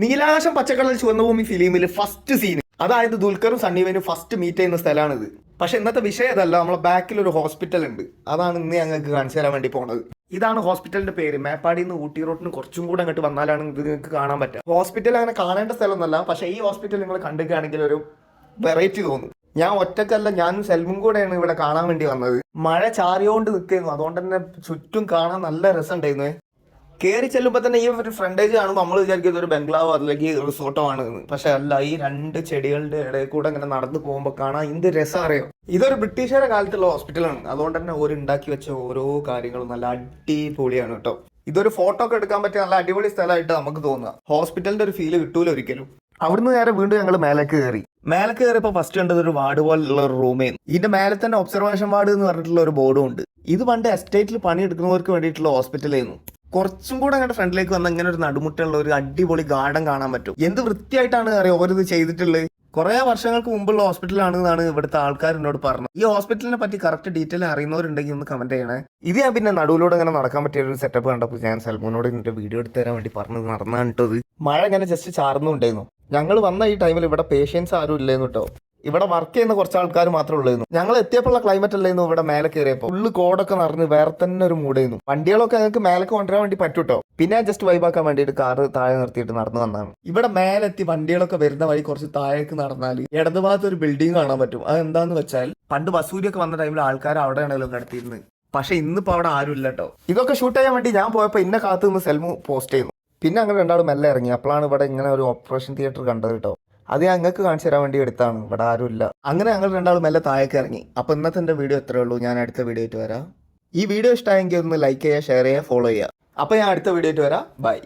നീലാകാശം പച്ചക്കടൽ ചുവന്ന ഭൂമി ഫിലിമിൽ ഫസ്റ്റ് സീൻ, അതായത് ദുൽഖറും സണ്ണീവനും ഫസ്റ്റ് മീറ്റ് ചെയ്യുന്ന സ്ഥലമാണിത്. പക്ഷെ ഇന്നത്തെ വിഷയം അതല്ല, നമ്മളെ ബാക്കിൽ ഒരു ഹോസ്പിറ്റൽ ഉണ്ട്. അതാണ് ഇന്ന് ഞങ്ങൾക്ക് കാണിച്ചു തരാൻ വേണ്ടി പോണത്. ഇതാണ് ഹോസ്പിറ്റലിന്റെ പേര്. മേപ്പാടിയിൽ നിന്ന് ഊട്ടി റോഡിന് കുറച്ചും കൂടെ അങ്ങോട്ട് വന്നാലാണ് ഇത് നിങ്ങൾക്ക് കാണാൻ പറ്റുക. ഹോസ്പിറ്റൽ അങ്ങനെ കാണേണ്ട സ്ഥലമൊന്നുമല്ല, പക്ഷെ ഈ ഹോസ്പിറ്റൽ നിങ്ങൾ കണ്ടിരിക്കുകയാണെങ്കിൽ ഒരു വെറൈറ്റി തോന്നും. ഞാൻ ഒറ്റക്കല്ല, ഞാനും സെൽമും കൂടെയാണ് ഇവിടെ കാണാൻ വേണ്ടി വന്നത്. മഴ ചാറിയോണ്ട് നിൽക്കുന്നു, അതുകൊണ്ട് തന്നെ ചുറ്റും കാണാൻ നല്ല രസമുണ്ടായിരുന്നു. കയറി ചെല്ലുമ്പോൾ തന്നെ ഈ ഒരു ഫ്രണ്ടേജ് കാണുമ്പോൾ നമ്മൾ വിചാരിക്കുന്നത് ഒരു ബംഗ്ലാവോ അല്ലെങ്കിൽ റിസോർട്ടോ ആണ്. പക്ഷെ അല്ല, ഈ രണ്ട് ചെടികളുടെ ഇടയിൽ കൂടെ ഇങ്ങനെ നടന്നു പോകുമ്പോൾ കാണാൻ എന്ത് രസം അറിയോ. ഇതൊരു ബ്രിട്ടീഷുകാരുടെ കാലത്തുള്ള ഹോസ്പിറ്റലാണ്, അതുകൊണ്ട് തന്നെ ഒരു ഉണ്ടാക്കി വെച്ച ഓരോ കാര്യങ്ങളും നല്ല അടിപൊളിയാണ് കേട്ടോ. ഇതൊരു ഫോട്ടോ ഒക്കെ എടുക്കാൻ പറ്റിയ നല്ല അടിപൊളി സ്ഥലമായിട്ട് നമുക്ക് തോന്നുക. ഹോസ്പിറ്റലിന്റെ ഒരു ഫീല് കിട്ടൂല ഒരിക്കലും. അവിടുന്ന് നേരെ വീണ്ടും ഞങ്ങൾ മേലേക്ക് കയറിയപ്പോൾ ഫസ്റ്റ് കണ്ടത് ഒരു വാർഡ് പോലുള്ള ഒരു റൂമേന്ന്. ഇതിന്റെ മേലെ തന്നെ ഒബ്സർവേഷൻ വാർഡ് എന്ന് പറഞ്ഞിട്ടുള്ള ഒരു ബോർഡും ഉണ്ട്. ഇത് പണ്ട് എസ്റ്റേറ്റിൽ പണിയെടുക്കുന്നവർക്ക് വേണ്ടിയിട്ടുള്ള ഹോസ്പിറ്റലായിരുന്നു. കുറച്ചും കൂടെ അങ്ങോട്ട് ഫ്രണ്ടിലേക്ക് വന്ന ഇങ്ങനെ ഒരു നടുമുട്ടുള്ള ഒരു അടിപൊളി ഗാർഡൻ കാണാൻ പറ്റും. എന്ത് വൃത്തിയായിട്ടാണ് അറിയാം ഓരോത് ചെയ്തിട്ടുള്ളത്. കുറെ വർഷങ്ങൾക്ക് മുമ്പുള്ള ഹോസ്പിറ്റലാണെന്നാണ് ഇവിടുത്തെ ആൾക്കാർ എന്നോട് പറഞ്ഞത്. ഈ ഹോസ്പിറ്റലിനെ പറ്റി കറക്റ്റ് ഡീറ്റെയിൽ അറിയുന്നവരുണ്ടെങ്കിൽ ഒന്ന് കമന്റ് ചെയ്യണേ. ഇത് ഞാൻ പിന്നെ നടുവിലൂടെ ഇങ്ങനെ നടക്കാൻ പറ്റിയ ഒരു സെറ്റപ്പ് കണ്ടപ്പോൾ ഞാൻ സൽമോനോട് ഇതിന്റെ വീഡിയോ എടുത്തു തരാൻ വേണ്ടി പറഞ്ഞത് നടന്നിട്ടത്. മഴ ഇങ്ങനെ ജസ്റ്റ് ചാർന്നുണ്ടായിരുന്നു. ഞങ്ങൾ വന്ന ഈ ടൈമിൽ ഇവിടെ പേഷ്യൻസ് ആരും ഇല്ലായിരുന്നു കേട്ടോ. ഇവിടെ വർക്ക് ചെയ്യുന്ന കുറച്ച് ആൾക്കാർ മാത്രമേ ഉള്ളായിരുന്നു. ഞങ്ങൾ എത്തിയപ്പോഴുള്ള ക്ലൈമറ്റ് അല്ലായിരുന്നു ഇവിടെ മേലെ കയറിയപ്പോൾ. ഫുള്ള് കോടൊക്കെ നിറഞ്ഞ് വേറെ തന്നെ ഒരു മൂടായിരുന്നു. വണ്ടികളൊക്കെ ഞങ്ങൾക്ക് മേലേക്ക് കൊണ്ടുവരാൻ വേണ്ടി പറ്റൂട്ടോ. പിന്നെ ഞാൻ ജസ്റ്റ് വൈബാക്കാൻ വേണ്ടിയിട്ട് കാറ് താഴെ നിർത്തിയിട്ട് നടന്നു വന്നതാണ്. ഇവിടെ മേലെത്തി വണ്ടികളൊക്കെ വരുന്ന വഴി കുറച്ച് താഴേക്ക് നടന്നാൽ ഇടതുഭാഗത്ത് ഒരു ബിൽഡിംഗ് കാണാൻ പറ്റും. അത് എന്താന്ന് വെച്ചാൽ പണ്ട് ബസൂരിയൊക്കെ വന്ന ടൈമിൽ ആൾക്കാർ അവിടെയാണല്ലോ കിടത്തിയിരുന്നത്. പക്ഷെ ഇന്നിപ്പോൾ അവിടെ ആരും ഇല്ല കേട്ടോ. ഇതൊക്കെ ഷൂട്ട് ചെയ്യാൻ വേണ്ടി ഞാൻ പോയപ്പോൾ ഇന്നെ കാത്തു നിന്ന് സെൽമു പോസ്റ്റ് ചെയ്യുന്നു. പിന്നെ അങ്ങനെ രണ്ടാളും മെല്ലെ ഇറങ്ങി. അപ്പോഴാണ് ഇവിടെ ഇങ്ങനെ ഒരു ഓപ്പറേഷൻ തിയേറ്റർ കണ്ടത് കേട്ടോ. അത് ഞങ്ങൾക്ക് കാണിച്ചു തരാൻ വേണ്ടി എടുത്താണ്. ഇവിടെ ആരും ഇല്ല. അങ്ങനെ ഞങ്ങൾ രണ്ടാളും മെല്ലെ താഴേക്ക് ഇറങ്ങി. അപ്പോൾ ഇന്നത്തെ എൻ്റെ വീഡിയോ എത്രയേ ഉള്ളൂ. ഞാൻ അടുത്ത വീഡിയോ ആയിട്ട് വരാം. ഈ വീഡിയോ ഇഷ്ടമായെങ്കിൽ ഒന്ന് ലൈക്ക് ചെയ്യുക, ഷെയർ ചെയ്യുക, ഫോളോ ചെയ്യുക. അപ്പോൾ ഞാൻ അടുത്ത വീഡിയോ ആയിട്ട് വരാം. ബൈ.